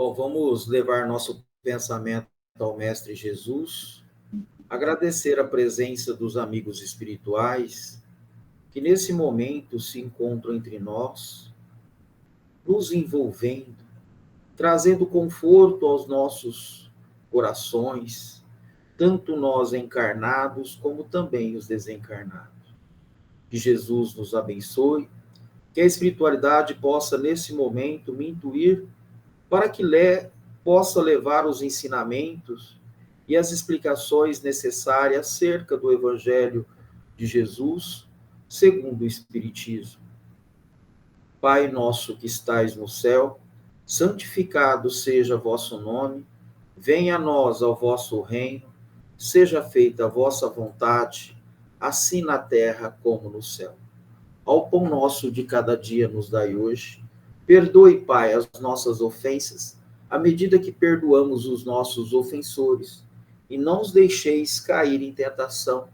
Bom, vamos levar nosso pensamento ao Mestre Jesus, agradecer a presença dos amigos espirituais que nesse momento se encontram entre nós, nos envolvendo, trazendo conforto aos nossos corações, tanto nós encarnados como também os desencarnados. Que Jesus nos abençoe, que a espiritualidade possa nesse momento me intuir para que possa levar os ensinamentos e as explicações necessárias acerca do Evangelho de Jesus, segundo o Espiritismo. Pai nosso que estais no céu, santificado seja vosso nome, venha a nós ao vosso reino, seja feita a vossa vontade, assim na terra como no céu. Ao pão nosso de cada dia nos dai hoje. Perdoe, Pai, as nossas ofensas, à medida que perdoamos os nossos ofensores. E não os deixeis cair em tentação,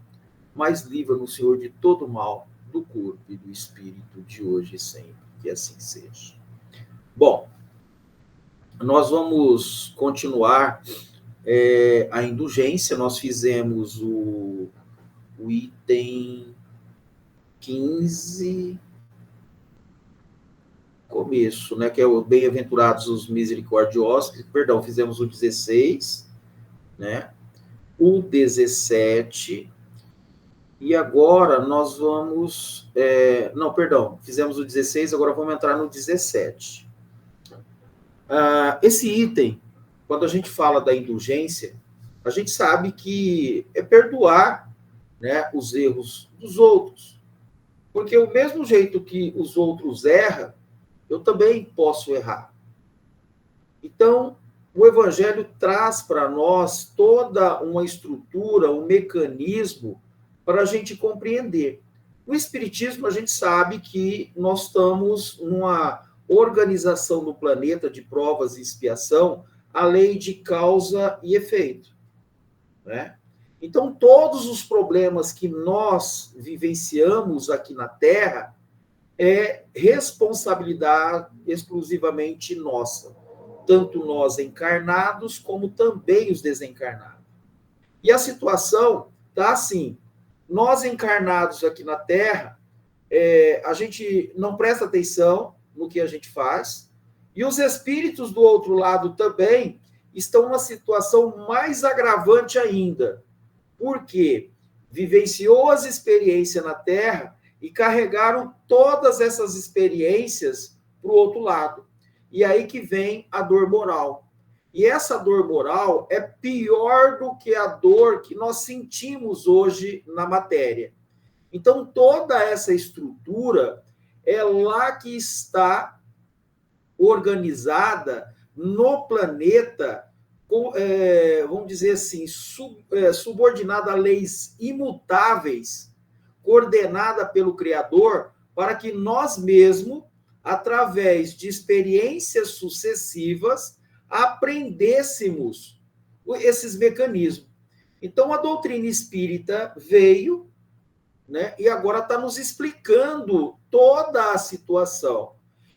mas livra-nos, Senhor, de todo mal, do corpo e do espírito, de hoje e sempre. Que assim seja. Bom, nós vamos continuar a indulgência. Nós fizemos o item 15... começo, né, que é o bem-aventurados os misericordiosos, perdão, fizemos o 16, né, o 17, e agora nós vamos, fizemos o 16, agora vamos entrar no 17. Esse item, quando a gente fala da indulgência, a gente sabe que é perdoar, né, os erros dos outros, porque o mesmo jeito que os outros erram, eu também posso errar. Então, o Evangelho traz para nós toda uma estrutura, um mecanismo para a gente compreender. No Espiritismo, a gente sabe que nós estamos numa organização do planeta de provas e expiação, a lei de causa e efeito, né? Então, todos os problemas que nós vivenciamos aqui na Terra é responsabilidade exclusivamente nossa, tanto nós encarnados como também os desencarnados. E a situação está assim: nós encarnados aqui na Terra, a gente não presta atenção no que a gente faz, e os espíritos do outro lado também estão numa situação mais agravante ainda, porque vivenciou as experiências na Terra e carregaram todas essas experiências para o outro lado. E aí que vem a dor moral. E essa dor moral é pior do que a dor que nós sentimos hoje na matéria. Então, toda essa estrutura é lá que está organizada no planeta, vamos dizer assim, subordinada a leis imutáveis, coordenada pelo Criador, para que nós mesmos, através de experiências sucessivas, aprendêssemos esses mecanismos. Então, a doutrina espírita veio, né, e agora está nos explicando toda a situação.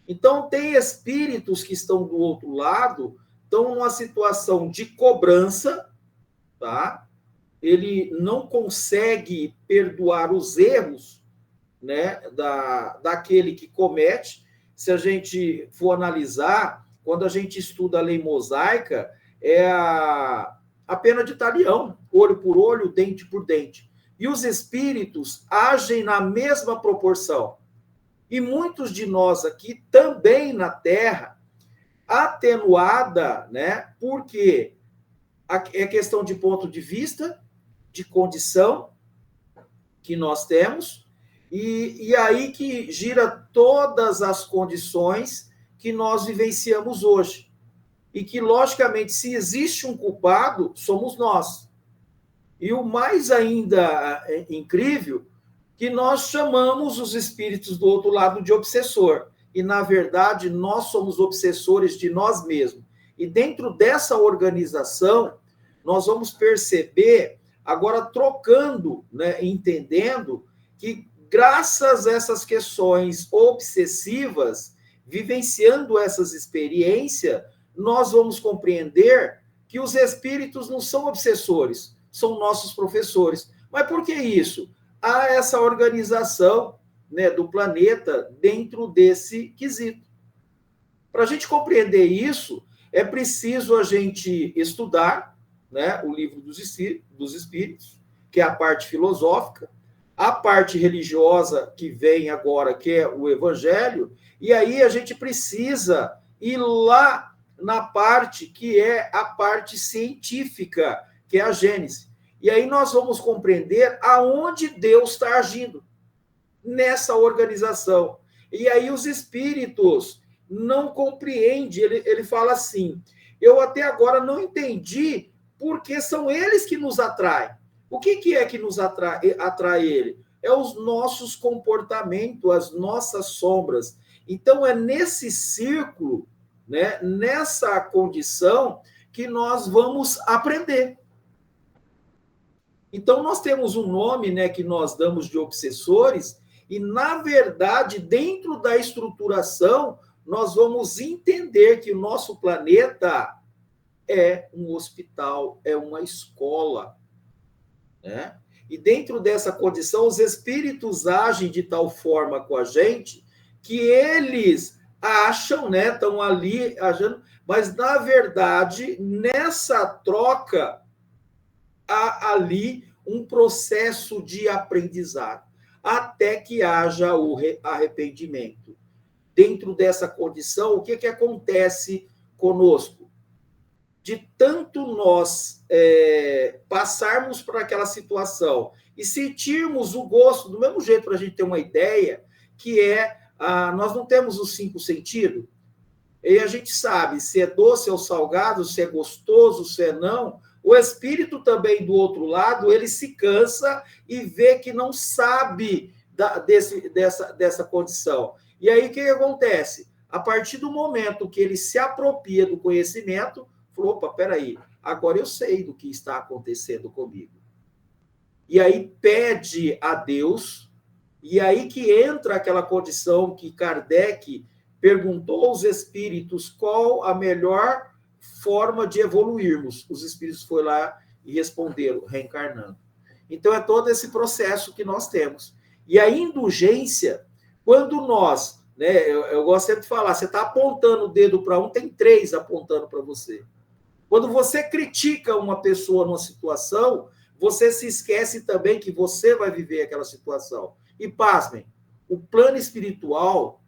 Então, tem espíritos que estão do outro lado, estão numa situação de cobrança, tá? Ele não consegue perdoar os erros, né, daquele que comete. Se a gente for analisar, quando a gente estuda a lei mosaica, é a pena de talião, olho por olho, dente por dente. E os espíritos agem na mesma proporção. E muitos de nós aqui, também na Terra, atenuada, né, porque é questão de ponto de vista, de condição que nós temos, e aí que gira todas as condições que nós vivenciamos hoje. E que, logicamente, se existe um culpado, somos nós. E o mais ainda incrível, que nós chamamos os espíritos do outro lado de obsessor. E, na verdade, nós somos obsessores de nós mesmos. E dentro dessa organização, nós vamos perceber, agora trocando, né, entendendo que, graças a essas questões obsessivas, vivenciando essas experiências, nós vamos compreender que os espíritos não são obsessores, são nossos professores. Mas por que isso? Há essa organização, né, do planeta dentro desse quesito. Para a gente compreender isso, é preciso a gente estudar, né, o livro dos Espíritos, que é a parte filosófica, a parte religiosa que vem agora, que é o Evangelho, e aí a gente precisa ir lá na parte que é a parte científica, que é a Gênese. E aí nós vamos compreender aonde Deus está agindo nessa organização. E aí os espíritos não compreendem, ele fala assim, eu até agora não entendi porque são eles que nos atraem. O que é que nos atrai ele? É os nossos comportamentos, as nossas sombras. Então, é nesse círculo, né, nessa condição, que nós vamos aprender. Então, nós temos um nome, né, que nós damos de obsessores, e, na verdade, dentro da estruturação, nós vamos entender que o nosso planeta é um hospital, é uma escola, né? E dentro dessa condição, os espíritos agem de tal forma com a gente que eles acham, né, estão ali agindo, mas, na verdade, nessa troca, há ali um processo de aprendizado, até que haja o arrependimento. Dentro dessa condição, o que acontece conosco? De tanto nós passarmos por aquela situação e sentirmos o gosto, do mesmo jeito, para a gente ter uma ideia, que nós não temos os 5 sentidos, e a gente sabe se é doce ou salgado, se é gostoso, se é não. O espírito também, do outro lado, ele se cansa e vê que não sabe dessa condição. E aí, o que acontece? A partir do momento que ele se apropria do conhecimento, falou, opa, peraí, agora eu sei do que está acontecendo comigo. E aí pede a Deus, e aí que entra aquela condição que Kardec perguntou aos espíritos qual a melhor forma de evoluirmos. Os espíritos foram lá e responderam, reencarnando. Então, é todo esse processo que nós temos. E a indulgência, quando nós, né, eu gosto sempre de falar, você está apontando o dedo para um, tem 3 apontando para você. Quando você critica uma pessoa numa situação, você se esquece também que você vai viver aquela situação. E, pasmem, o plano espiritual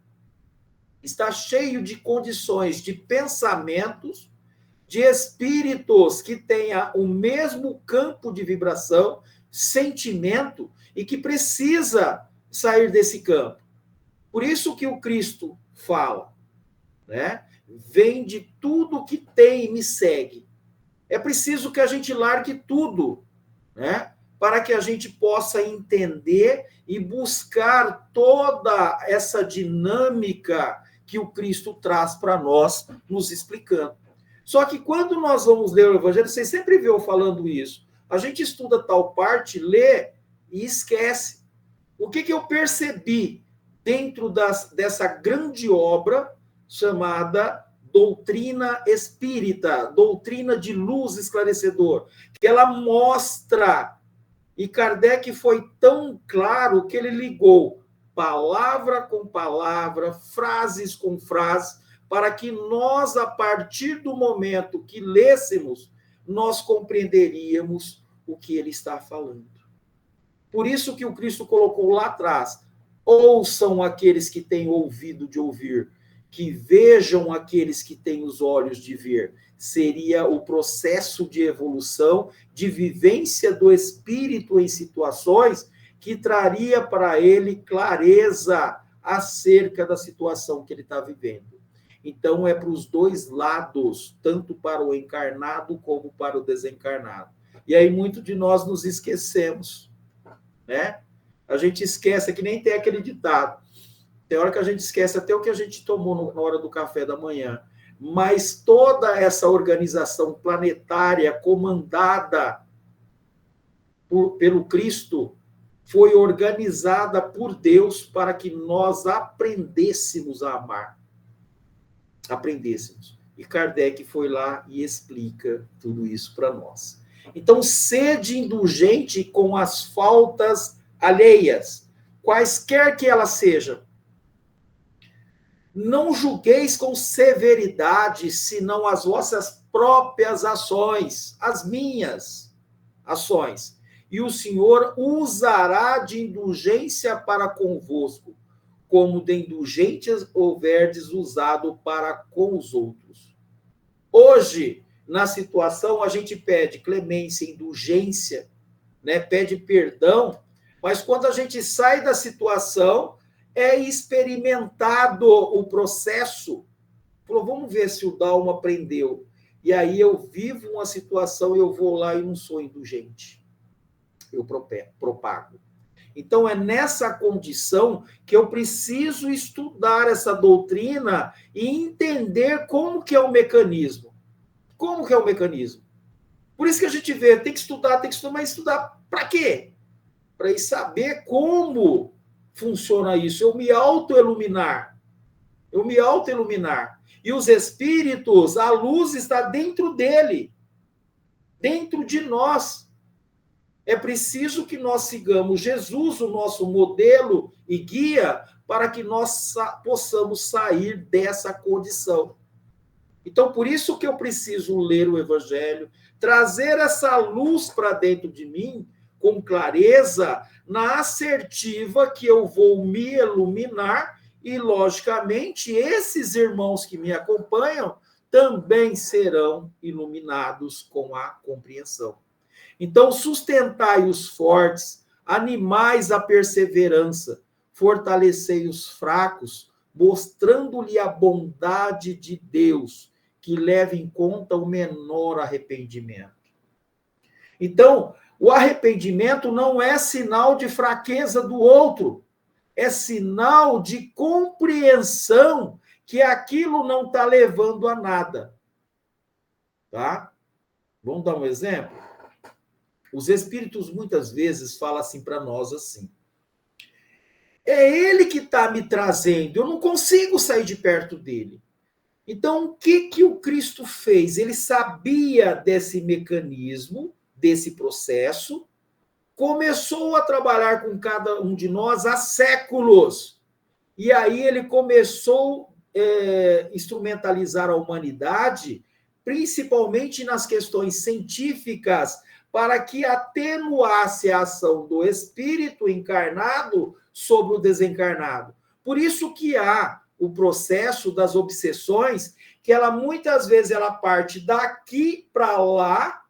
está cheio de condições, de pensamentos, de espíritos que tenham o mesmo campo de vibração, sentimento, e que precisa sair desse campo. Por isso que o Cristo fala, né? Vende tudo que tem e me segue. É preciso que a gente largue tudo, né? Para que a gente possa entender e buscar toda essa dinâmica que o Cristo traz para nós, nos explicando. Só que quando nós vamos ler o Evangelho, vocês sempre viram falando isso, a gente estuda tal parte, lê e esquece. O que eu percebi dentro dessa grande obra chamada doutrina espírita, doutrina de luz esclarecedor, que ela mostra, e Kardec foi tão claro que ele ligou palavra com palavra, frases com frases, para que nós, a partir do momento que lêssemos, nós compreenderíamos o que ele está falando. Por isso que o Cristo colocou lá atrás, ouçam aqueles que têm ouvido de ouvir, que vejam aqueles que têm os olhos de ver. Seria o processo de evolução, de vivência do espírito em situações que traria para ele clareza acerca da situação que ele está vivendo. Então, é para os 2 lados, tanto para o encarnado como para o desencarnado. E aí, muito de nós nos esquecemos, né? A gente esquece, que nem tem aquele ditado. Tem hora que a gente esquece até o que a gente tomou na hora do café da manhã. Mas toda essa organização planetária comandada pelo Cristo foi organizada por Deus para que nós aprendêssemos a amar. Aprendêssemos. E Kardec foi lá e explica tudo isso para nós. Então, sede indulgente com as faltas alheias, quaisquer que elas sejam. Não julgueis com severidade, senão as vossas próprias ações, as minhas ações. E o Senhor usará de indulgência para convosco, como de indulgências houverdes usado para com os outros. Hoje, na situação, a gente pede clemência, indulgência, né? Pede perdão, mas quando a gente sai da situação, é experimentado o processo. Falou, vamos ver se o Dalmo aprendeu. E aí eu vivo uma situação, eu vou lá e não sou indulgente. Eu propago. Então, é nessa condição que eu preciso estudar essa doutrina e entender como que é o mecanismo. Como que é o mecanismo? Por isso que a gente vê, tem que estudar, mas estudar para quê? Para ir saber como funciona isso. Eu me auto-iluminar. E os espíritos, a luz está dentro dele, dentro de nós. É preciso que nós sigamos Jesus, o nosso modelo e guia, para que nós possamos sair dessa condição. Então, por isso que eu preciso ler o Evangelho, trazer essa luz para dentro de mim, com clareza, na assertiva que eu vou me iluminar e, logicamente, esses irmãos que me acompanham também serão iluminados com a compreensão. Então, sustentai os fortes, animais a perseverança, fortalecei os fracos, mostrando-lhe a bondade de Deus, que leva em conta o menor arrependimento. Então, o arrependimento não é sinal de fraqueza do outro, é sinal de compreensão que aquilo não está levando a nada. Tá? Vamos dar um exemplo? Os espíritos muitas vezes falam assim para nós assim: é ele que está me trazendo, eu não consigo sair de perto dele. Então, o que o Cristo fez? Ele sabia desse mecanismo, desse processo, começou a trabalhar com cada um de nós há séculos. E aí ele começou a instrumentalizar a humanidade, principalmente nas questões científicas, para que atenuasse a ação do espírito encarnado sobre o desencarnado. Por isso que há o processo das obsessões, que ela muitas vezes ela parte daqui para lá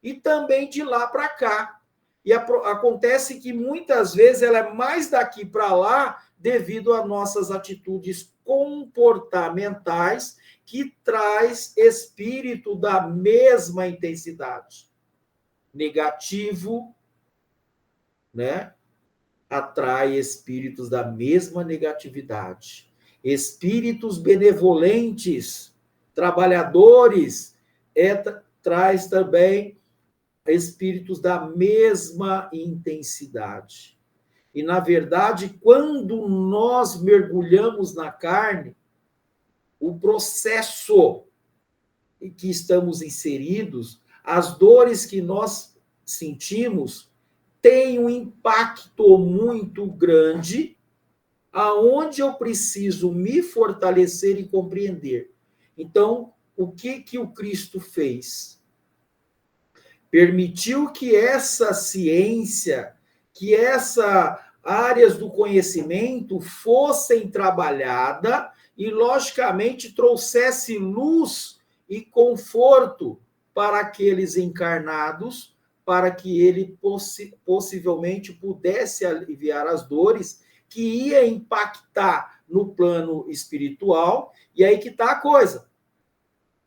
e também de lá para cá. E acontece que muitas vezes ela é mais daqui para lá devido a nossas atitudes comportamentais que traz espírito da mesma intensidade. Negativo, né? Atrai espíritos da mesma negatividade. Espíritos benevolentes, trabalhadores, traz também espíritos da mesma intensidade. E, na verdade, quando nós mergulhamos na carne, o processo em que estamos inseridos, as dores que nós sentimos, tem um impacto muito grande, aonde eu preciso me fortalecer e compreender. Então, o que o Cristo fez? Permitiu que essa ciência, que essas áreas do conhecimento fossem trabalhadas e, logicamente, trouxesse luz e conforto para aqueles encarnados, para que ele possivelmente pudesse aliviar as dores que ia impactar no plano espiritual. E aí que está a coisa.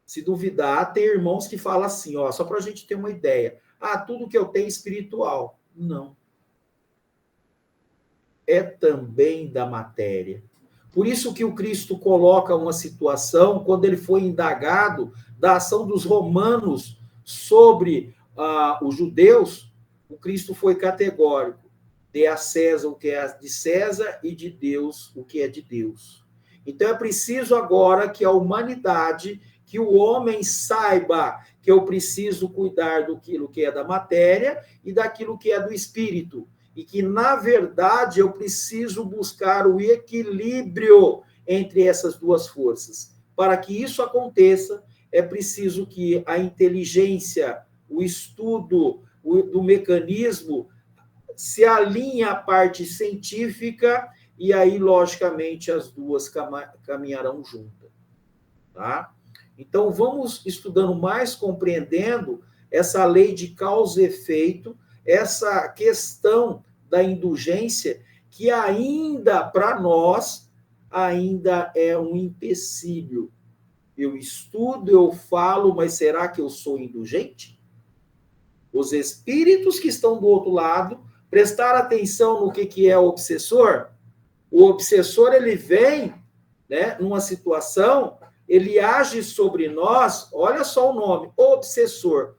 Se duvidar, tem irmãos que falam assim, ó, só para a gente ter uma ideia. Tudo que eu tenho é espiritual. Não. É também da matéria. Por isso que o Cristo coloca uma situação, quando ele foi indagado da ação dos romanos sobre os judeus, o Cristo foi categórico. Dê a César o que é de César e de Deus o que é de Deus. Então é preciso agora que a humanidade, que o homem saiba que eu preciso cuidar daquilo que é da matéria e daquilo que é do espírito. E que, na verdade, eu preciso buscar o equilíbrio entre essas duas forças. Para que isso aconteça, é preciso que a inteligência, o estudo do mecanismo se alinhe à parte científica e aí, logicamente, as duas caminharão juntas. Tá? Então, vamos estudando mais, compreendendo essa lei de causa e efeito, essa questão da indulgência, que ainda, para nós, ainda é um empecilho. Eu estudo, eu falo, mas será que eu sou indulgente? Os espíritos que estão do outro lado, prestar atenção no que é o obsessor. O obsessor, ele vem, né, numa situação, ele age sobre nós, olha só o nome, obsessor.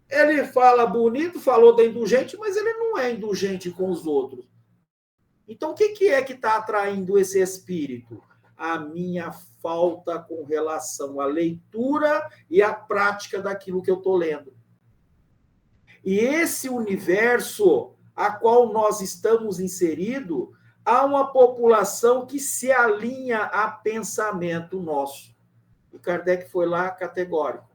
Ele fala bonito, falou da indulgente, mas ele não é indulgente com os outros. Então, o que é que está atraindo esse espírito? A minha falta com relação à leitura e à prática daquilo que eu estou lendo. E esse universo a qual nós estamos inseridos, há uma população que se alinha a pensamento nosso. E Kardec foi lá categórico.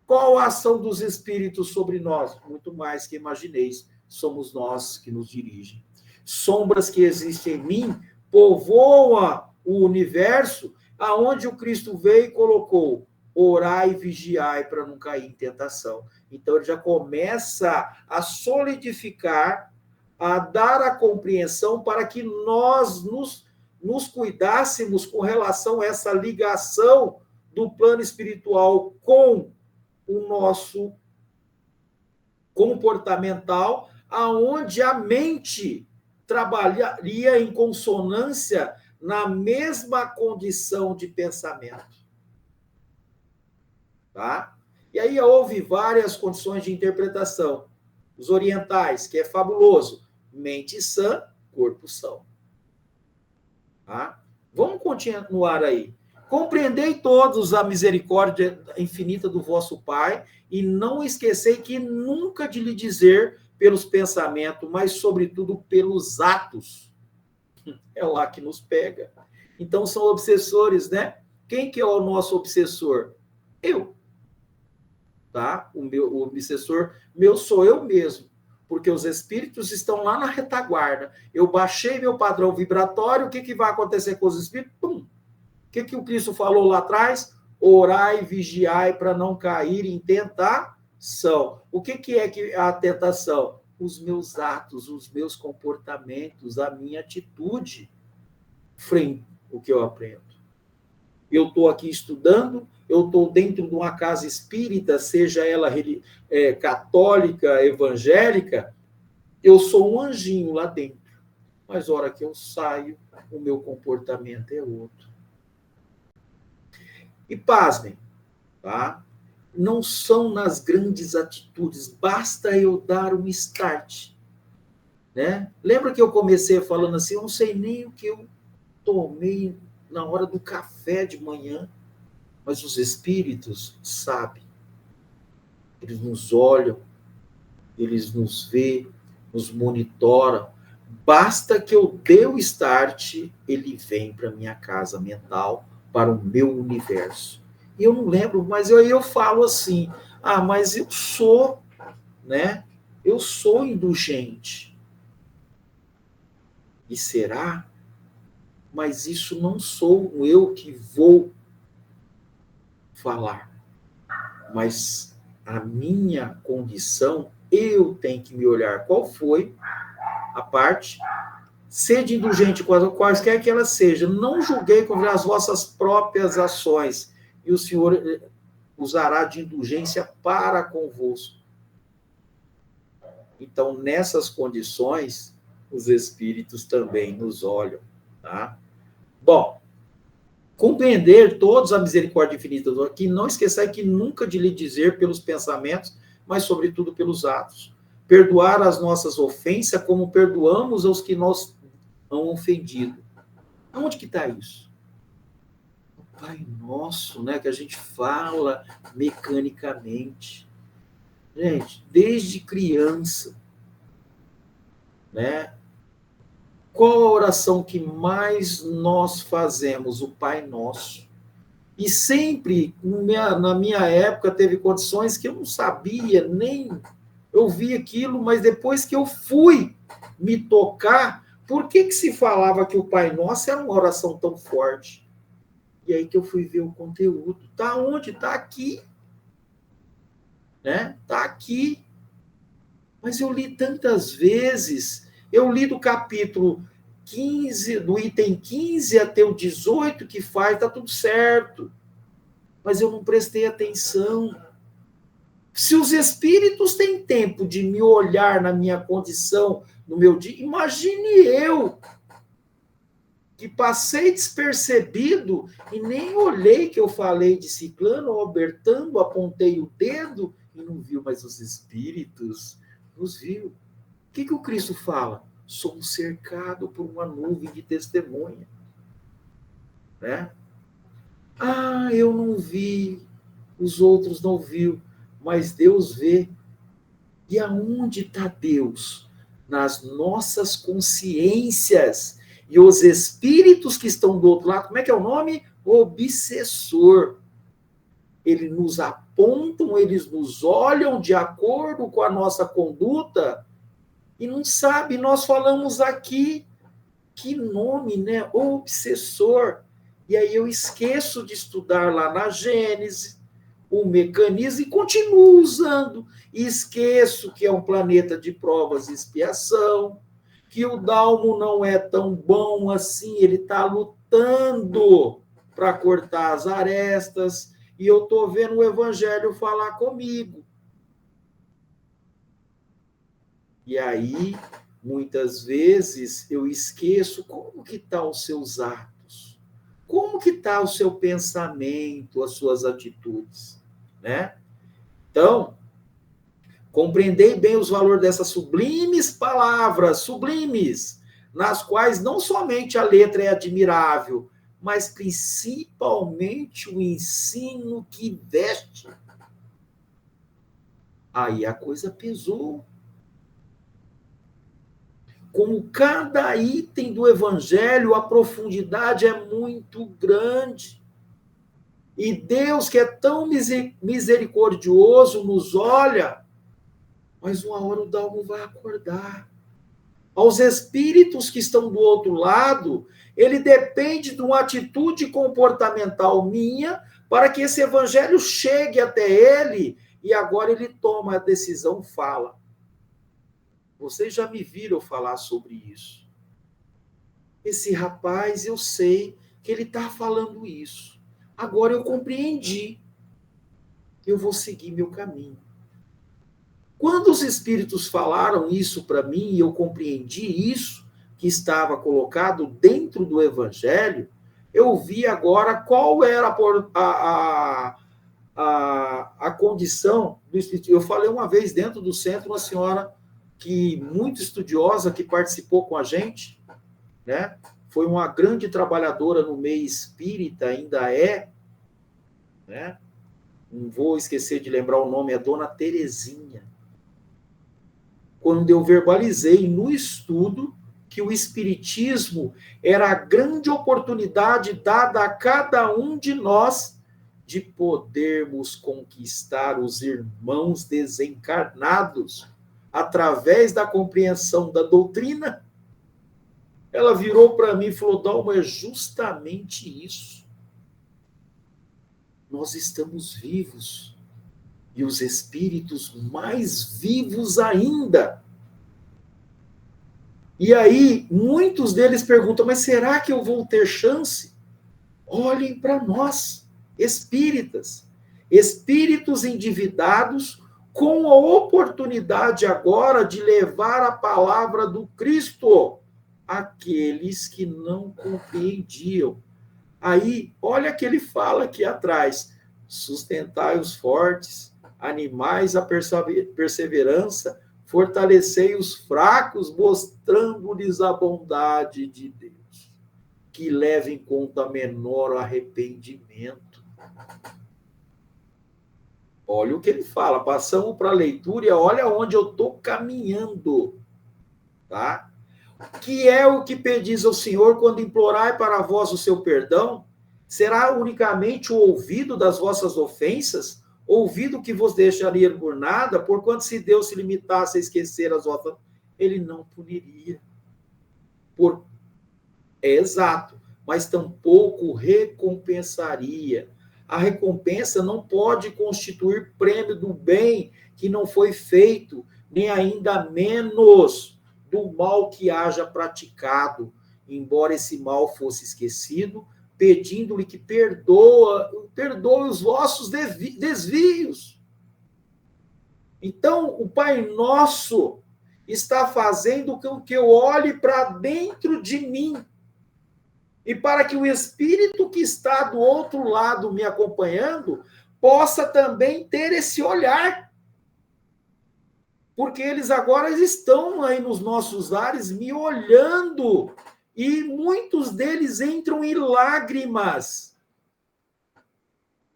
Qual a ação dos espíritos sobre nós? Muito mais que imagineis, somos nós que nos dirigem. Sombras que existem em mim povoam o universo, aonde o Cristo veio e colocou: orai e vigiai para não cair em tentação. Então, ele já começa a solidificar, a dar a compreensão para que nós nos cuidássemos com relação a essa ligação do plano espiritual com o nosso comportamental, aonde a mente trabalharia em consonância na mesma condição de pensamento. Tá? E aí houve várias condições de interpretação. Os orientais, que é fabuloso, mente sã, corpo são. Tá? Vamos continuar aí. Compreendei todos a misericórdia infinita do vosso Pai, e não esquecei que nunca de lhe dizer pelos pensamentos, mas sobretudo pelos atos. É lá que nos pega. Então são obsessores, né? Quem que é o nosso obsessor? Eu. Tá? O obsessor meu sou eu mesmo, porque os espíritos estão lá na retaguarda. Eu baixei meu padrão vibratório, o que vai acontecer com os espíritos? Pum! O que o Cristo falou lá atrás? Orai e vigiai para não cair em tentação. O que é a tentação? Os meus atos, os meus comportamentos, a minha atitude frente ao que eu aprendo. Eu estou aqui estudando, eu estou dentro de uma casa espírita, seja ela católica, evangélica, eu sou um anjinho lá dentro. Mas a hora que eu saio, o meu comportamento é outro. E pasmem, tá? Não são nas grandes atitudes, basta eu dar um start. Né? Lembra que eu comecei falando assim, eu não sei nem o que eu tomei na hora do café de manhã, mas os espíritos sabem. Eles nos olham, eles nos veem, nos monitoram. Basta que eu dê o start, ele vem para a minha casa mental, para o meu universo. E eu não lembro, mas eu falo assim, mas eu sou, né? Eu sou indulgente. E será? Mas isso não sou eu que vou falar. Mas a minha condição, eu tenho que me olhar. Qual foi a parte? Sede indulgente, quaisquer que ela seja. Não julguei com as vossas próprias ações. E o Senhor usará de indulgência para convosco. Então, nessas condições, os espíritos também nos olham. Tá? Bom, compreender todos a misericórdia infinita do aqui, não esqueçai que nunca de lhe dizer pelos pensamentos, mas sobretudo pelos atos. Perdoar as nossas ofensas como perdoamos aos que nos han ofendido. Onde que está isso? Pai Nosso, né, que a gente fala mecanicamente. Gente, desde criança, né? Qual a oração que mais nós fazemos? O Pai Nosso. E sempre, na minha época, teve condições que eu não sabia, nem eu vi aquilo, mas depois que eu fui me tocar, por que se falava que o Pai Nosso era uma oração tão forte? E aí que eu fui ver o conteúdo. Tá onde? Tá aqui. Né? Tá aqui. Mas eu li tantas vezes. Eu li do capítulo 15, do item 15 até o 18, que faz, tá tudo certo. Mas eu não prestei atenção. Se os espíritos têm tempo de me olhar na minha condição, no meu dia, imagine eu, que passei despercebido e nem olhei que eu falei de Ciclano ou Bertando, apontei o dedo e não viu, mas os espíritos nos viu. O que o Cristo fala? Somos cercados por uma nuvem de testemunha. Né? Ah, eu não vi, os outros não viu, mas Deus vê. E aonde está Deus? Nas nossas consciências. E os espíritos que estão do outro lado, como é que é o nome? Obsessor. Eles nos apontam, eles nos olham de acordo com a nossa conduta e não sabe, nós falamos aqui, que nome, né? Obsessor. E aí eu esqueço de estudar lá na Gênese o mecanismo e continuo usando. E esqueço que é um planeta de provas e expiação, que o Dalmo não é tão bom assim, ele está lutando para cortar as arestas, e eu estou vendo o Evangelho falar comigo. E aí, muitas vezes, eu esqueço como que estão os seus atos, como que está o seu pensamento, as suas atitudes, né? Então, compreendei bem os valores dessas sublimes palavras, sublimes, nas quais não somente a letra é admirável, mas principalmente o ensino que veste. Aí a coisa pesou. Como cada item do Evangelho, a profundidade é muito grande. E Deus, que é tão misericordioso, nos olha, mas uma hora o Dalmo vai acordar. Aos espíritos que estão do outro lado, ele depende de uma atitude comportamental minha para que esse Evangelho chegue até ele e agora ele toma a decisão, fala. Vocês já me viram falar sobre isso. Esse rapaz, eu sei que ele está falando isso. Agora eu compreendi. Eu vou seguir meu caminho. Quando os espíritos falaram isso para mim e eu compreendi isso que estava colocado dentro do Evangelho, eu vi agora qual era a condição do espírito. Eu falei uma vez dentro do centro, uma senhora que muito estudiosa, que participou com a gente, né? Foi uma grande trabalhadora no meio espírita, ainda é, né? Não vou esquecer de lembrar o nome, é Dona Terezinha. Quando eu verbalizei no estudo que o Espiritismo era a grande oportunidade dada a cada um de nós de podermos conquistar os irmãos desencarnados através da compreensão da doutrina, ela virou para mim e falou, Dalmo, é justamente isso. Nós estamos vivos. E os espíritos mais vivos ainda. E aí, muitos deles perguntam, mas será que eu vou ter chance? Olhem para nós, espíritas. Espíritos endividados com a oportunidade agora de levar a palavra do Cristo àqueles que não compreendiam. Aí, olha que ele fala aqui atrás, sustentai os fortes, animais a perseverança, fortalecei os fracos, mostrando-lhes a bondade de Deus. que leva em conta menor arrependimento. Olha o que ele fala, passamos para a leitura e olha onde eu estou caminhando, tá? Que é o que pedis ao Senhor quando implorai para vós o seu perdão? Será unicamente o ouvido das vossas ofensas? Ouvido que vos deixaria por nada? Porquanto se Deus se limitasse a esquecer as vossas... Ele não puniria. É exato, mas tampouco recompensaria. A recompensa não pode constituir prêmio do bem que não foi feito, nem ainda menos do mal que haja praticado, embora esse mal fosse esquecido, pedindo-lhe que perdoe os vossos desvios. Então, o Pai Nosso está fazendo com que eu olhe para dentro de mim, e para que o Espírito que está do outro lado me acompanhando possa também ter esse olhar. Porque eles agora estão aí nos nossos lares me olhando, e muitos deles entram em lágrimas,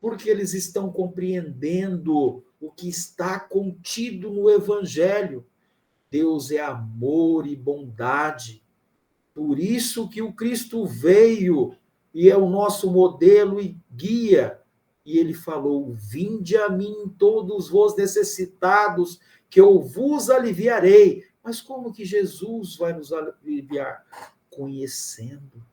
porque eles estão compreendendo o que está contido no Evangelho. Deus é amor e bondade. Por isso que o Cristo veio e é o nosso modelo e guia. E ele falou: vinde a mim todos vós necessitados, que eu vos aliviarei. Mas como que Jesus vai nos aliviar? Conhecendo.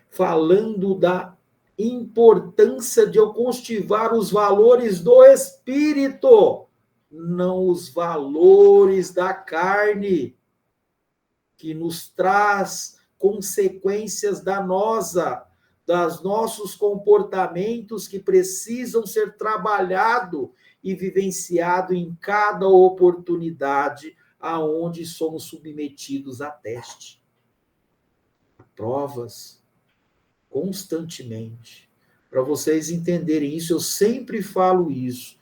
Falando da importância de eu cultivar os valores do Espírito, não os valores da carne, que nos traz consequências das nossos comportamentos que precisam ser trabalhados e vivenciados em cada oportunidade aonde somos submetidos a teste, a provas, constantemente. Para vocês entenderem isso, eu sempre falo isso.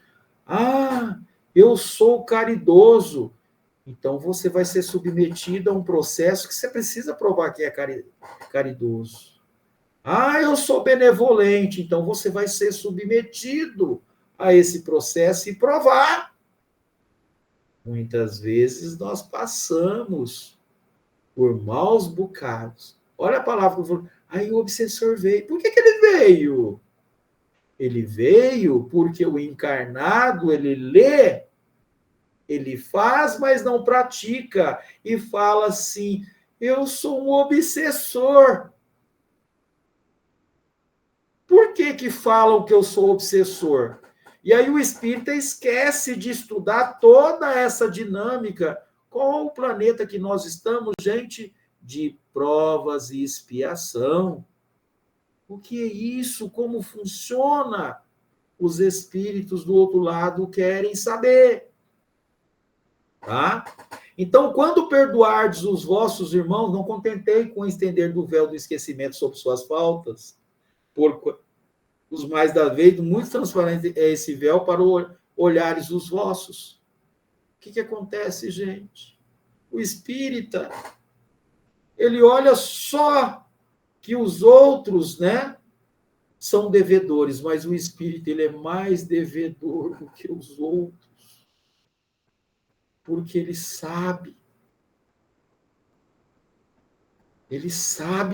Eu sou caridoso. Então, você vai ser submetido a um processo que você precisa provar que é caridoso. Eu sou benevolente. Então, você vai ser submetido a esse processo e provar. Muitas vezes, nós passamos por maus bocados. Olha a palavra que eu falo. Aí o obsessor veio. Por que ele veio? Ele veio porque o encarnado, ele lê, ele faz, mas não pratica. E fala assim: eu sou um obsessor. Por que falam que eu sou obsessor? E aí o espírita esquece de estudar toda essa dinâmica. Qual o planeta que nós estamos, gente? De provas e expiação. O que é isso? Como funciona? Os espíritos do outro lado querem saber. Tá? Então, quando perdoardes os vossos irmãos, não contentei com estender do véu do esquecimento sobre suas faltas, por os mais da vez, muito transparente é esse véu para olhares os vossos. O que acontece, gente? O espírita, ele olha só que os outros, né, são devedores, mas o espírito, ele é mais devedor do que os outros, porque ele sabe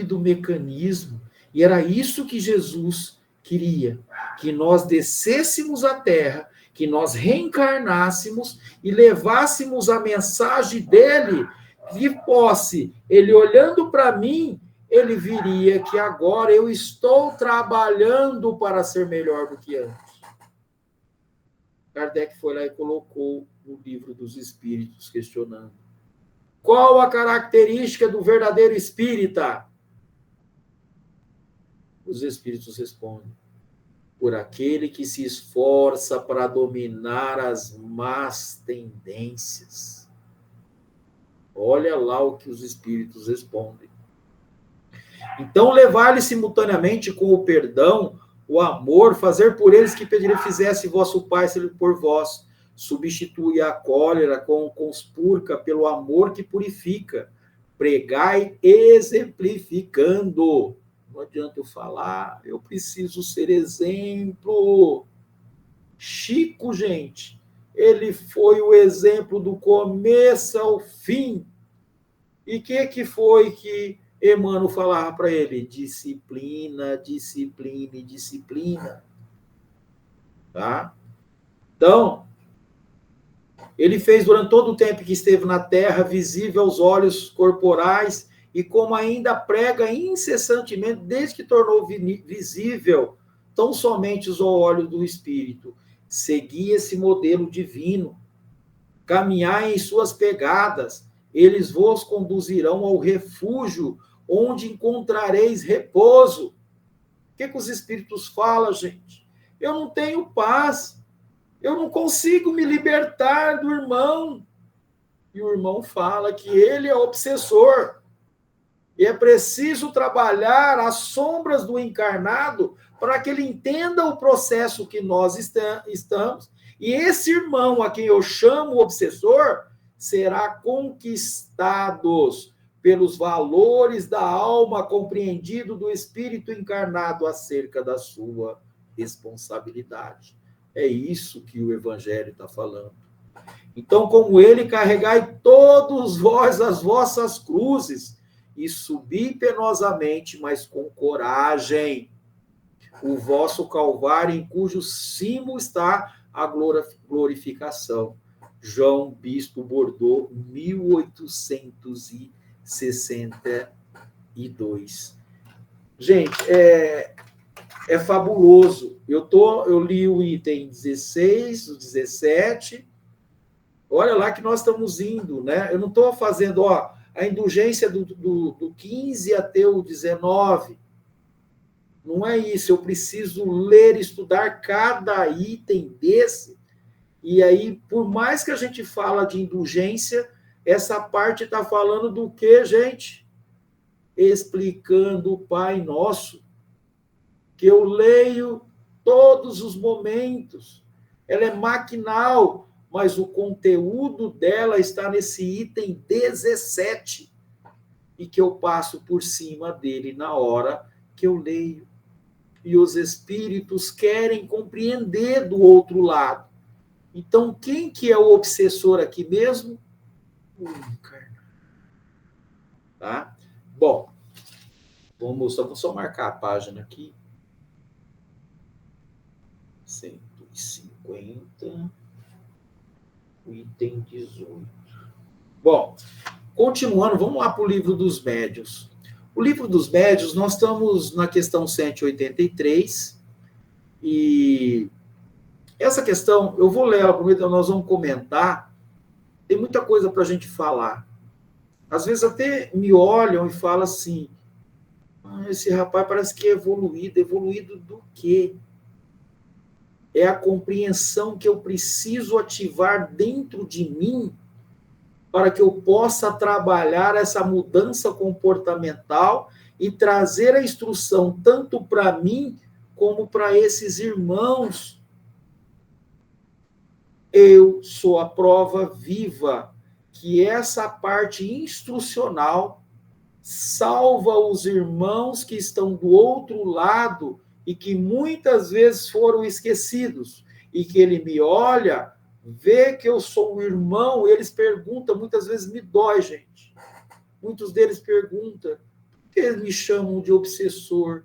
do mecanismo, e era isso que Jesus queria, que nós descêssemos à terra, que nós reencarnássemos e levássemos a mensagem dele de posse. Ele olhando para mim, ele viria que agora eu estou trabalhando para ser melhor do que antes. Kardec foi lá e colocou no Livro dos Espíritos, questionando: qual a característica do verdadeiro espírita? Os espíritos respondem: por aquele que se esforça para dominar as más tendências. Olha lá o que os espíritos respondem. Então, levar-lhes simultaneamente com o perdão, o amor, fazer por eles que pedirem fizesse vosso Pai por vós. Substitui a cólera com conspurca pelo amor que purifica. pregai exemplificando. Não adianta eu falar, eu preciso ser exemplo. Chico, gente, ele foi o exemplo do começo ao fim. E o que foi que Emmanuel falava para ele? Disciplina, disciplina e disciplina. Tá? Então, ele fez durante todo o tempo que esteve na terra, visível aos olhos corporais, e como ainda prega incessantemente, desde que tornou visível tão somente os olhos do Espírito. Seguia esse modelo divino. Caminhai em suas pegadas, eles vos conduzirão ao refúgio, onde encontrareis repouso. O que os Espíritos falam, gente? Eu não tenho paz. Eu não consigo me libertar do irmão. E o irmão fala que ele é obsessor. E é preciso trabalhar as sombras do encarnado para que ele entenda o processo que nós estamos. E esse irmão, a quem eu chamo obsessor, será conquistado pelos valores da alma, compreendido do espírito encarnado acerca da sua responsabilidade. É isso que o Evangelho está falando. Então, como ele, carregai todos vós as vossas cruzes e subi penosamente, mas com coragem, o vosso calvário, em cujo cimo está a glorificação. João Bispo Bordeaux, 1862. Gente, é fabuloso. Eu li o item 16, o 17. Olha lá que nós estamos indo, né? Eu não estou fazendo a indulgência do 15 até o 19. Não é isso. Eu preciso ler, estudar cada item desse. E aí, por mais que a gente fala de indulgência, essa parte está falando do quê, gente? Explicando o Pai Nosso, que eu leio todos os momentos. Ela é maquinal, mas o conteúdo dela está nesse item 17, e que eu passo por cima dele na hora que eu leio. E os espíritos querem compreender do outro lado. Então, quem que é o obsessor aqui mesmo? O encarnado. Tá? Bom, vou só marcar a página aqui. 150, o item 18. Bom, continuando, vamos lá para o Livro dos Médiuns. O Livro dos Médiuns, nós estamos na questão 183, e essa questão, eu vou ler ela, nós vamos comentar, tem muita coisa para a gente falar. Às vezes até me olham e falam assim, esse rapaz parece que é evoluído. Evoluído do quê? É a compreensão que eu preciso ativar dentro de mim para que eu possa trabalhar essa mudança comportamental e trazer a instrução tanto para mim como para esses irmãos. Eu sou a prova viva que essa parte instrucional salva os irmãos que estão do outro lado e que muitas vezes foram esquecidos, e que ele me olha, vê que eu sou um irmão, eles perguntam, muitas vezes me dói, gente. Muitos deles perguntam, por que eles me chamam de obsessor?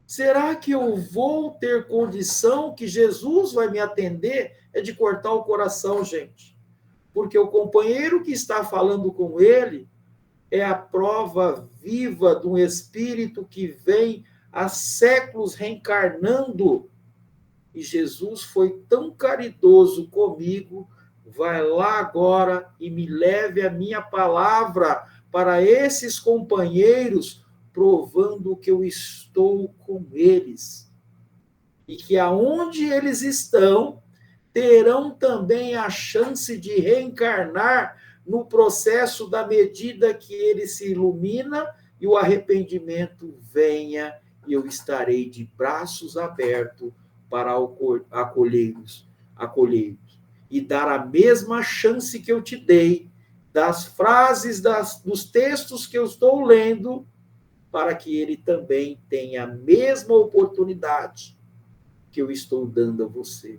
Será que eu vou ter condição que Jesus vai me atender? É de cortar o coração, gente. Porque o companheiro que está falando com ele é a prova viva de um espírito que vem há séculos reencarnando. E Jesus foi tão caridoso comigo, vai lá agora e me leve a minha palavra para esses companheiros, provando que eu estou com eles. E que aonde eles estão, terão também a chance de reencarnar no processo da medida que ele se ilumina e o arrependimento venha, e eu estarei de braços abertos para acolhê-los e dar a mesma chance que eu te dei, das frases, dos textos que eu estou lendo, para que ele também tenha a mesma oportunidade que eu estou dando a você.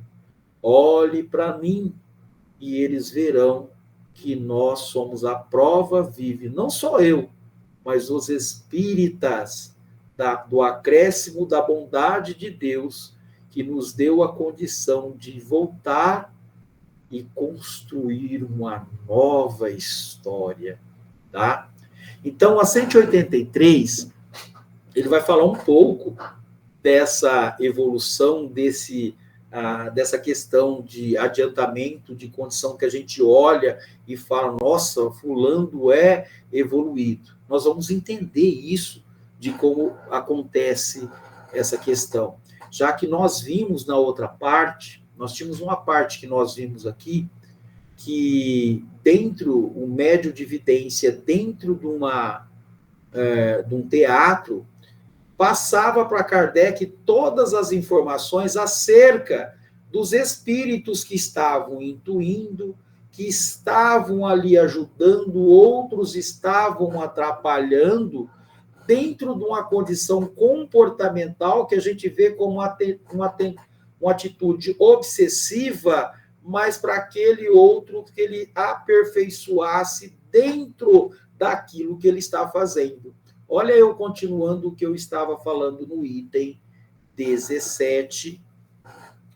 Olhe para mim e eles verão que nós somos a prova viva, não só eu, mas os espíritas do acréscimo da bondade de Deus, que nos deu a condição de voltar e construir uma nova história, tá? Então, a 183, ele vai falar um pouco dessa evolução, dessa questão de adiantamento de condição que a gente olha e fala, nossa, fulano é evoluído. Nós vamos entender isso, de como acontece essa questão. Já que nós vimos na outra parte, nós tínhamos uma parte que nós vimos aqui, que dentro, o médio de vidência, dentro de um teatro, passava para Kardec todas as informações acerca dos espíritos que estavam intuindo, que estavam ali ajudando, outros estavam atrapalhando, dentro de uma condição comportamental que a gente vê como uma atitude obsessiva, mas para aquele outro que ele aperfeiçoasse dentro daquilo que ele está fazendo. Olha eu continuando o que eu estava falando no item 17,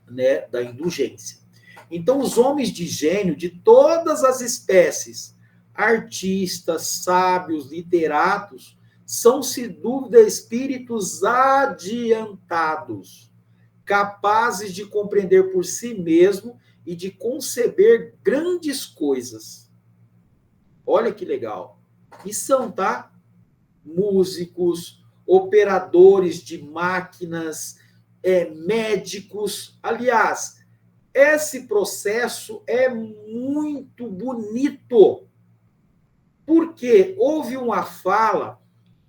né, da indulgência. Então, os homens de gênio de todas as espécies, artistas, sábios, literatos, são, sem dúvida, espíritos adiantados, capazes de compreender por si mesmo e de conceber grandes coisas. Olha que legal. E são, tá? Músicos, operadores de máquinas, médicos. Aliás, esse processo é muito bonito, porque houve uma fala,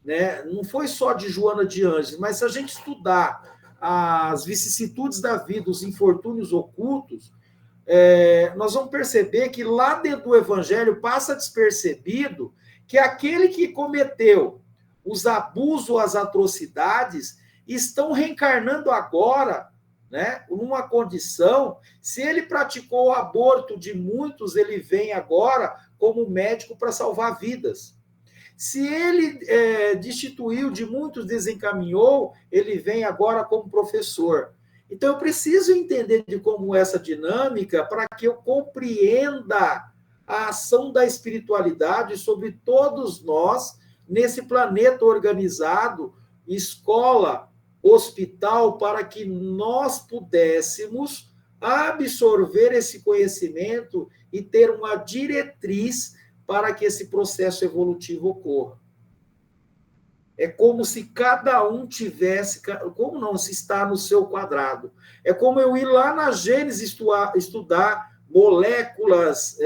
né, não foi só de Joana de Ângeles, mas se a gente estudar as vicissitudes da vida, os infortúnios ocultos, nós vamos perceber que lá dentro do Evangelho passa despercebido que aquele que cometeu os abusos, as atrocidades, estão reencarnando agora, né, numa condição, se ele praticou o aborto de muitos, ele vem agora como médico para salvar vidas. Se ele destituiu de muitos, desencaminhou, ele vem agora como professor. Então, eu preciso entender de como essa dinâmica para que eu compreenda a ação da espiritualidade sobre todos nós nesse planeta organizado, escola, hospital, para que nós pudéssemos absorver esse conhecimento e ter uma diretriz para que esse processo evolutivo ocorra. É como se cada um tivesse, como não, se está no seu quadrado. É como eu ir lá na Gênese estudar moléculas,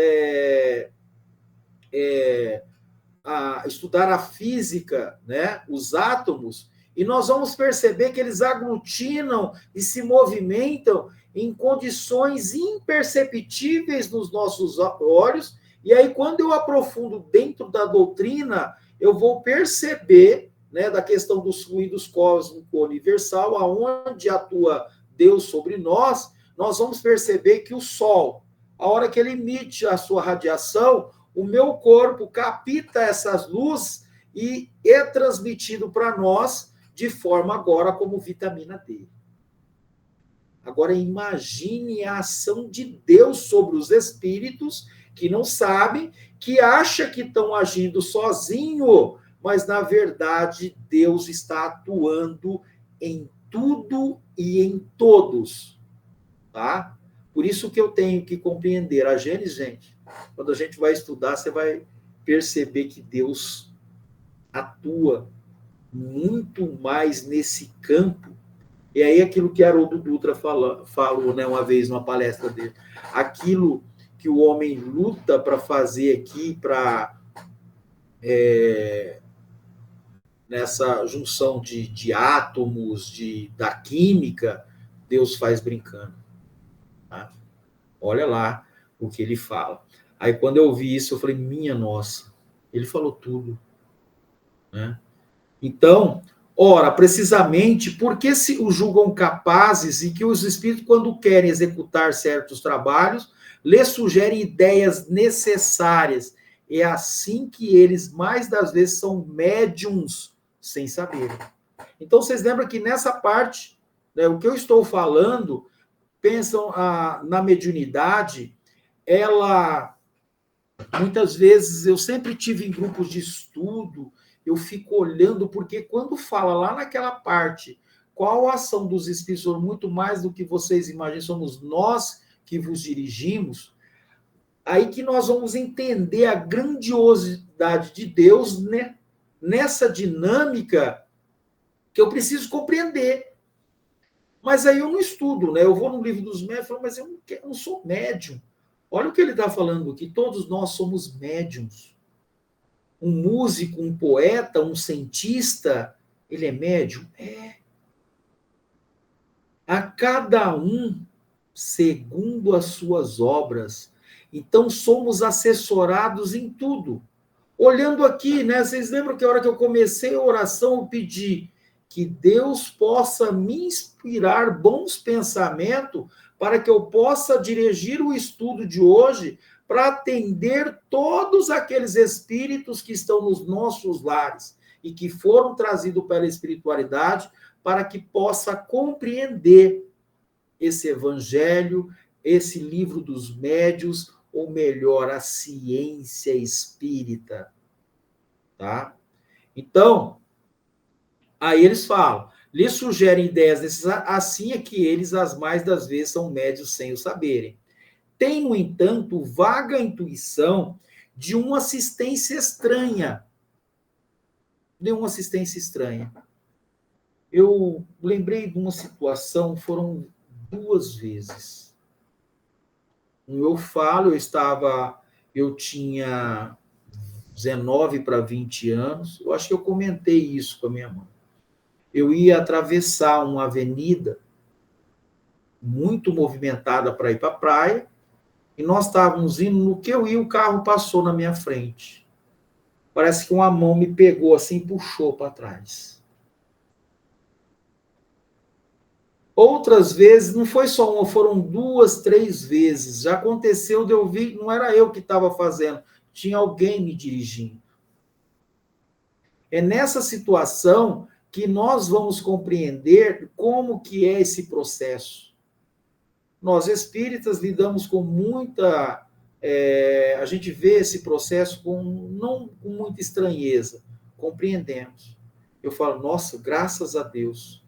estudar a física, né, os átomos, e nós vamos perceber que eles aglutinam e se movimentam em condições imperceptíveis nos nossos olhos, e aí quando eu aprofundo dentro da doutrina, eu vou perceber, né, da questão dos fluidos cósmico universal, aonde atua Deus sobre nós, nós vamos perceber que o Sol, a hora que ele emite a sua radiação, o meu corpo capta essas luzes e é transmitido para nós de forma agora como vitamina D. Agora imagine a ação de Deus sobre os espíritos que não sabem, que acham que estão agindo sozinho, mas na verdade Deus está atuando em tudo e em todos, tá? Por isso que eu tenho que compreender a Gênesis, gente. Quando a gente vai estudar, você vai perceber que Deus atua muito mais nesse campo. E aí aquilo que Haroldo Dutra falou, né, uma vez numa palestra dele, aquilo que o homem luta para fazer aqui, para nessa junção de átomos, da química, Deus faz brincando. Tá? Olha lá o que ele fala. Aí, quando eu vi isso, eu falei, minha nossa, ele falou tudo, né? Então, ora, precisamente, porque se os julgam capazes e que os espíritos, quando querem executar certos trabalhos, lhes sugerem ideias necessárias. É assim que eles, mais das vezes, são médiums sem saber. Então, vocês lembram que nessa parte, né, o que eu estou falando, pensam na mediunidade, ela, muitas vezes, eu sempre tive em grupos de estudo, eu fico olhando, porque quando fala lá naquela parte, qual a ação dos espíritos, muito mais do que vocês imaginam, somos nós que vos dirigimos, aí que nós vamos entender a grandiosidade de Deus, né, nessa dinâmica que eu preciso compreender. Mas aí eu não estudo, né? Eu vou no livro dos médiuns e falo, mas eu não sou médium. Olha o que ele está falando aqui, todos nós somos médiums. Um músico, um poeta, um cientista, ele é médium? É. A cada um segundo as suas obras. Então, somos assessorados em tudo. Olhando aqui, né? Vocês lembram que a hora que eu comecei a oração, eu pedi que Deus possa me inspirar bons pensamentos para que eu possa dirigir o estudo de hoje para atender todos aqueles espíritos que estão nos nossos lares e que foram trazidos pela espiritualidade para que possa compreender esse evangelho, esse livro dos médiuns, ou melhor, a ciência espírita, tá? Então, aí eles falam, lhes sugerem ideias necessárias, assim é que eles, as mais das vezes, são médios sem o saberem. Tem, no entanto, vaga intuição de uma assistência estranha. De uma assistência estranha. Eu lembrei de uma situação, foram 2 vezes. Eu falo, eu tinha 19 para 20 anos, eu acho que eu comentei isso com a minha mãe. Eu ia atravessar uma avenida muito movimentada para ir para a praia, e nós estávamos indo, no que eu ia, o carro passou na minha frente. Parece que uma mão me pegou assim e puxou para trás. Outras vezes, não foi só uma, foram 2, 3 vezes. Já aconteceu de eu vir, não era eu que estava fazendo, tinha alguém me dirigindo. É nessa situação que nós vamos compreender como que é esse processo. Nós, espíritas, lidamos com muita... a gente vê esse processo não com muita estranheza, compreendemos. Eu falo, nossa, graças a Deus.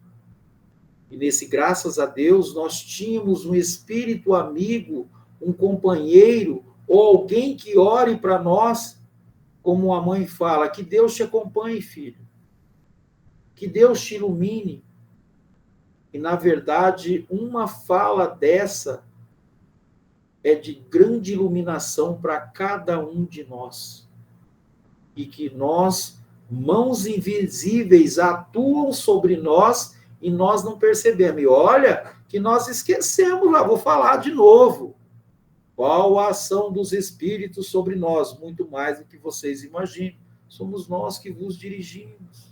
E nesse graças a Deus, nós tínhamos um espírito amigo, um companheiro, ou alguém que ore para nós, como a mãe fala, que Deus te acompanhe, filho. Que Deus te ilumine. E, na verdade, uma fala dessa é de grande iluminação para cada um de nós. E que nós, mãos invisíveis, atuam sobre nós e nós não percebemos. E olha que nós esquecemos lá, vou falar de novo. Qual a ação dos espíritos sobre nós? Muito mais do que vocês imaginam. Somos nós que vos dirigimos.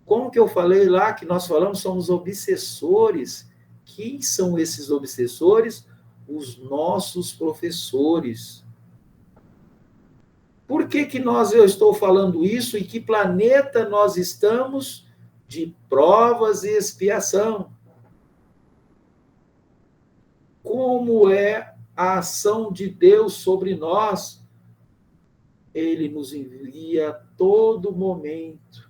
Como que eu falei lá, que nós falamos, somos obsessores. Quem são esses obsessores? Os nossos professores. Por que eu estou falando isso? Em que planeta nós estamos? De provas e expiação. Como é a ação de Deus sobre nós? Ele nos envia a todo momento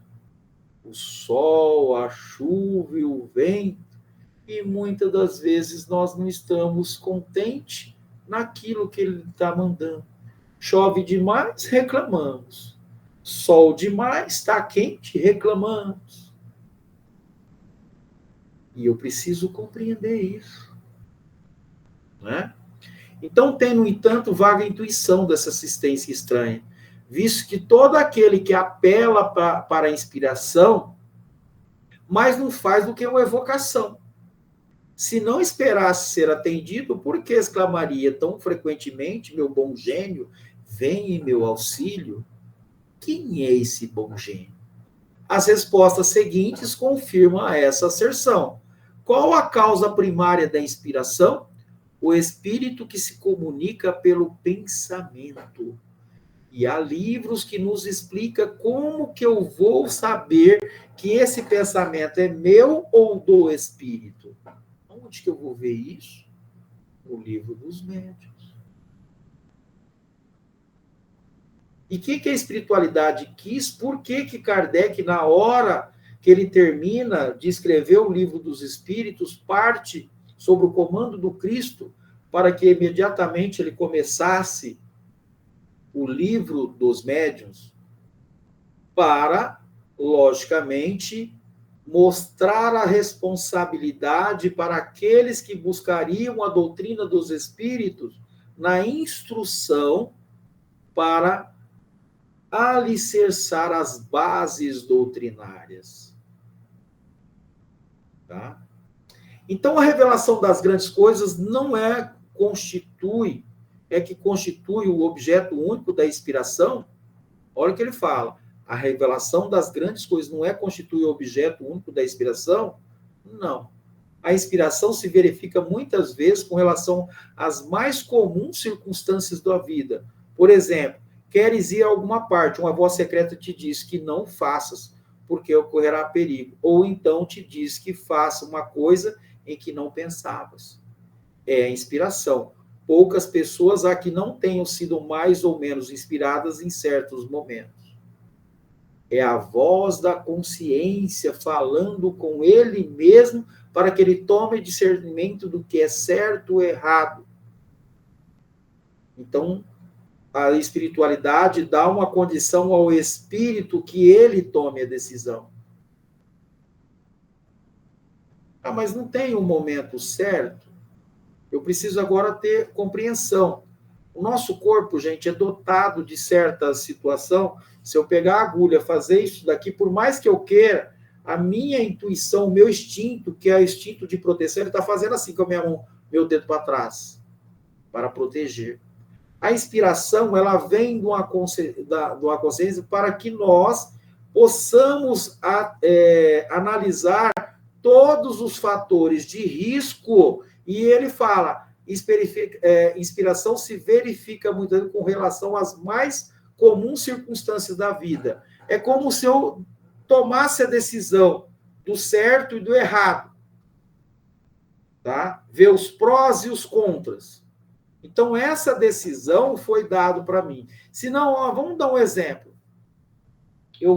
o sol, a chuva e o vento, e muitas das vezes nós não estamos contentes naquilo que ele está mandando. Chove demais, reclamamos. Sol demais, está quente, reclamamos. E eu preciso compreender isso. Né? Então, tem, no entanto, vaga intuição dessa assistência estranha, visto que todo aquele que apela para a inspiração, mas não faz do que uma evocação. Se não esperasse ser atendido, por que exclamaria tão frequentemente, meu bom gênio, vem em meu auxílio? Quem é esse bom gênio? As respostas seguintes confirmam essa asserção. Qual a causa primária da inspiração? O espírito que se comunica pelo pensamento. E há livros que nos explicam como que eu vou saber que esse pensamento é meu ou do espírito. Onde que eu vou ver isso? No livro dos médiuns. E o que a espiritualidade quis? Por que Kardec, na hora que ele termina de escrever o livro dos Espíritos, parte sobre o comando do Cristo, para que imediatamente ele começasse o livro dos médiuns? Para, logicamente, mostrar a responsabilidade para aqueles que buscariam a doutrina dos Espíritos na instrução para alicerçar as bases doutrinárias. Tá? Então, a revelação das grandes coisas não constitui o objeto único da inspiração. Olha o que ele fala. A revelação das grandes coisas não constitui o objeto único da inspiração? Não. A inspiração se verifica muitas vezes com relação às mais comuns circunstâncias da vida. Por exemplo, queres ir a alguma parte, uma voz secreta te diz que não faças, porque ocorrerá perigo. Ou então te diz que faça uma coisa em que não pensavas. É a inspiração. Poucas pessoas há que não tenham sido mais ou menos inspiradas em certos momentos. É a voz da consciência falando com ele mesmo para que ele tome discernimento do que é certo ou errado. Então, a espiritualidade dá uma condição ao espírito que ele tome a decisão. Ah, mas não tem um momento certo? Eu preciso agora ter compreensão. O nosso corpo, gente, é dotado de certa situação. Se eu pegar a agulha, fazer isso daqui, por mais que eu queira, a minha intuição, o meu instinto, que é o instinto de proteção, ele está fazendo assim com a minha mão, meu dedo para trás, para proteger. A inspiração, ela vem de uma consciência para que nós possamos analisar todos os fatores de risco. E ele fala, inspiração se verifica muitas vezes com relação às mais comuns circunstâncias da vida. É como se eu tomasse a decisão do certo e do errado. Tá? Ver os prós e os contras. Então, essa decisão foi dada para mim. Se não, vamos dar um exemplo. Eu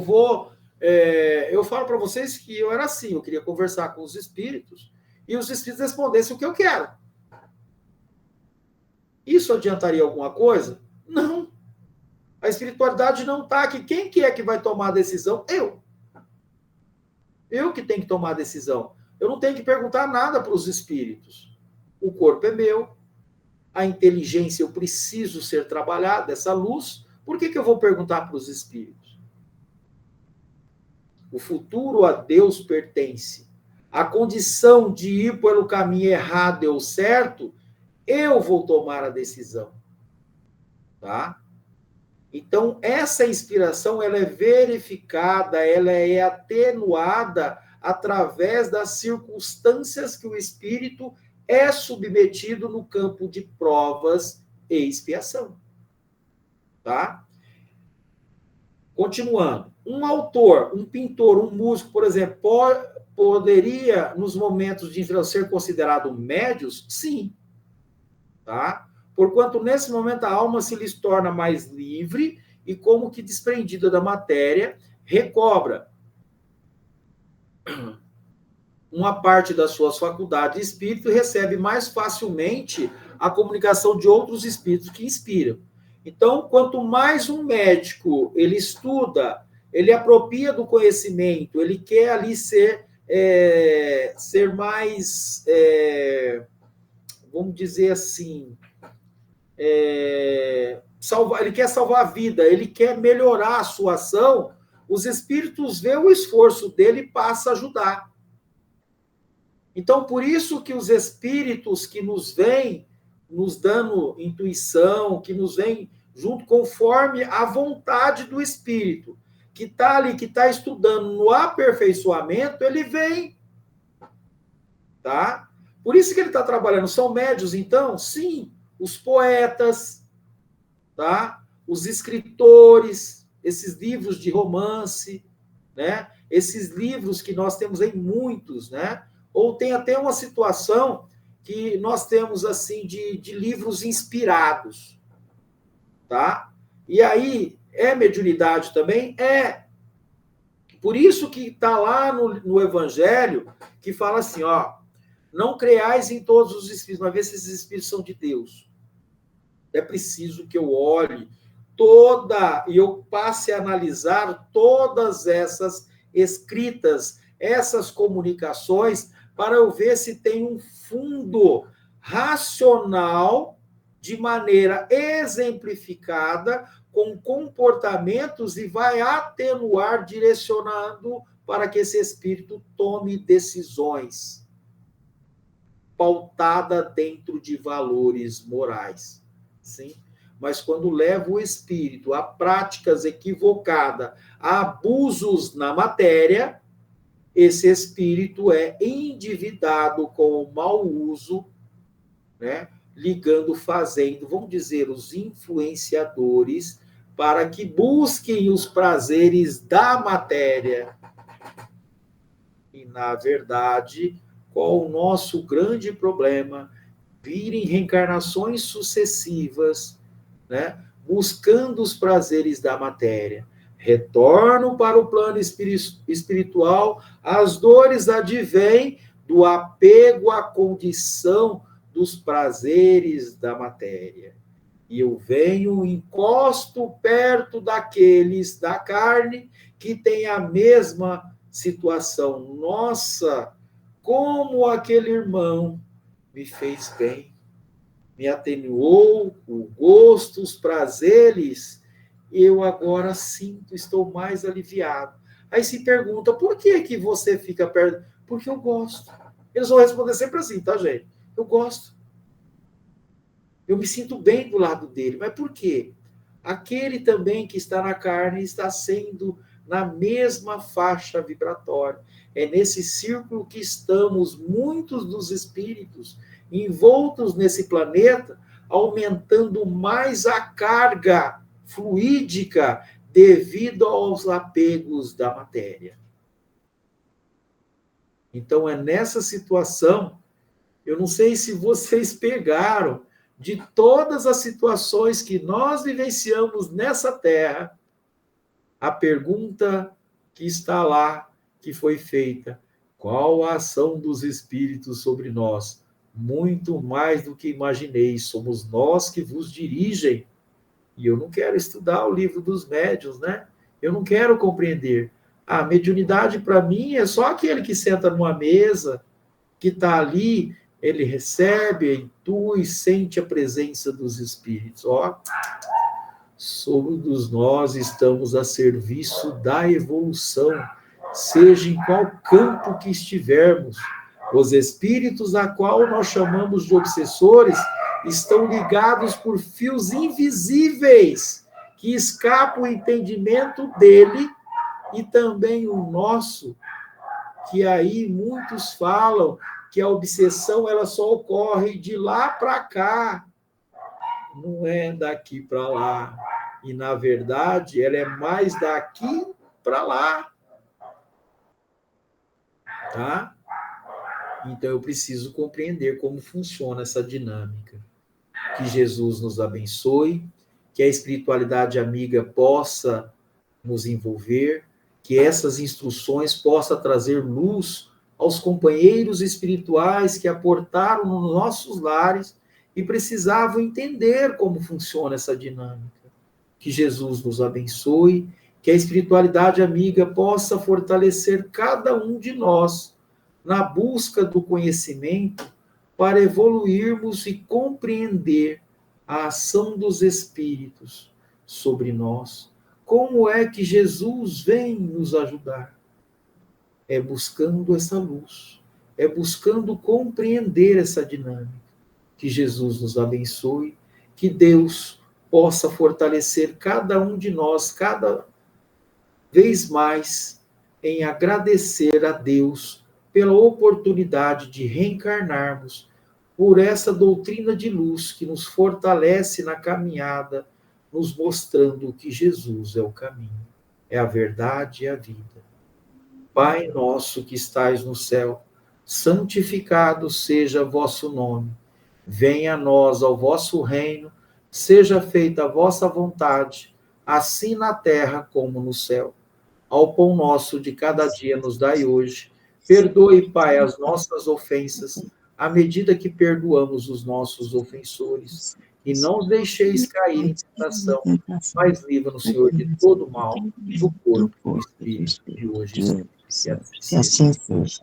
falo para vocês que eu era assim, eu queria conversar com os espíritos e os espíritos respondessem o que eu quero. Isso adiantaria alguma coisa? Não. A espiritualidade não está aqui. Quem que é que vai tomar a decisão? Eu. Eu que tenho que tomar a decisão. Eu não tenho que perguntar nada para os espíritos. O corpo é meu. A inteligência, eu preciso ser trabalhado, essa luz. Por que eu vou perguntar para os espíritos? O futuro a Deus pertence. A condição de ir pelo caminho errado ou certo, eu vou tomar a decisão. Tá? Então, essa inspiração, ela é verificada, ela é atenuada através das circunstâncias que o espírito é submetido no campo de provas e expiação. Tá? Continuando. Um autor, um pintor, um músico, por exemplo, poderia, nos momentos de inspiração, ser considerado médios? Sim. Tá? Porquanto, nesse momento, a alma se lhes torna mais livre e, como que desprendida da matéria, recobra uma parte das suas faculdades de espírito e recebe mais facilmente a comunicação de outros espíritos que inspiram. Então, quanto mais um médico ele estuda, ele apropria do conhecimento, ele quer ali ser mais, vamos dizer assim, ele quer salvar a vida, ele quer melhorar a sua ação, os espíritos veem o esforço dele e passam a ajudar. Então, por isso que os espíritos que nos vêm, nos dando intuição, que nos vêm junto conforme a vontade do espírito, que está ali, que está estudando no aperfeiçoamento, ele vem, tá? Por isso que ele está trabalhando. São médios, então? Sim. Os poetas, tá? Os escritores, esses livros de romance, né? Esses livros que nós temos em muitos, né? Ou tem até uma situação que nós temos, assim, de livros inspirados, tá? E aí, é mediunidade também? É. Por isso que está lá no Evangelho, que fala assim, ó, não creais em todos os espíritos, mas vê se esses espíritos são de Deus. É preciso que eu olhe e eu passe a analisar todas essas escritas, essas comunicações, para eu ver se tem um fundo racional, de maneira exemplificada, com comportamentos, e vai atenuar, direcionando para que esse espírito tome decisões pautada dentro de valores morais. Sim? Mas quando leva o espírito a práticas equivocadas, a abusos na matéria, esse espírito é endividado com o mau uso, né? Ligando, fazendo, vamos dizer, os influenciadores, para que busquem os prazeres da matéria. E, na verdade, qual o nosso grande problema? Virem reencarnações sucessivas, né? Buscando os prazeres da matéria. Retornam para o plano espiritual, as dores advêm do apego à condição dos prazeres da matéria. E eu venho, encosto perto daqueles da carne que têm a mesma situação. Nossa, como aquele irmão me fez bem, me atenuou o gosto, os prazeres, eu agora sinto, estou mais aliviado. Aí se pergunta, por que você fica perto? Porque eu gosto. Eles vão responder sempre assim, tá, gente? Eu gosto. Eu me sinto bem do lado dele. Mas por quê? Aquele também que está na carne está sendo na mesma faixa vibratória. É nesse círculo que estamos, muitos dos espíritos envoltos nesse planeta, aumentando mais a carga fluídica devido aos apegos da matéria. Então, é nessa situação, eu não sei se vocês pegaram, de todas as situações que nós vivenciamos nessa Terra, a pergunta que está lá, que foi feita, qual a ação dos espíritos sobre nós? Muito mais do que imaginei, somos nós que vos dirigem. E eu não quero estudar o livro dos médiuns, né? Eu não quero compreender. A mediunidade, para mim, é só aquele que senta numa mesa, que está ali, ele recebe, intui, sente a presença dos espíritos. Ó, todos nós estamos a serviço da evolução, seja em qual campo que estivermos. Os espíritos, a qual nós chamamos de obsessores, estão ligados por fios invisíveis que escapam o entendimento dele e também o nosso, que aí muitos falam que a obsessão ela só ocorre de lá para cá, não é daqui para lá. E, na verdade, ela é mais daqui para lá. Tá? Então, eu preciso compreender como funciona essa dinâmica. Que Jesus nos abençoe, que a espiritualidade amiga possa nos envolver, que essas instruções possam trazer luz aos companheiros espirituais que aportaram nos nossos lares e precisavam entender como funciona essa dinâmica. Que Jesus nos abençoe, que a espiritualidade amiga possa fortalecer cada um de nós na busca do conhecimento para evoluirmos e compreender a ação dos espíritos sobre nós. Como é que Jesus vem nos ajudar? É buscando essa luz, é buscando compreender essa dinâmica. Que Jesus nos abençoe, que Deus possa fortalecer cada um de nós, cada vez mais, em agradecer a Deus pela oportunidade de reencarnarmos, por essa doutrina de luz que nos fortalece na caminhada, nos mostrando que Jesus é o caminho, é a verdade e a vida. Pai nosso que estais no céu, santificado seja vosso nome. Venha a nós ao vosso reino, seja feita a vossa vontade, assim na terra como no céu. Ao pão nosso de cada dia nos dai hoje. Perdoe, Pai, as nossas ofensas, à medida que perdoamos os nossos ofensores. E não os deixeis cair em tentação, mas livra-nos, Senhor, de todo mal, do corpo e do espírito, de hoje e sempre. Que assim seja.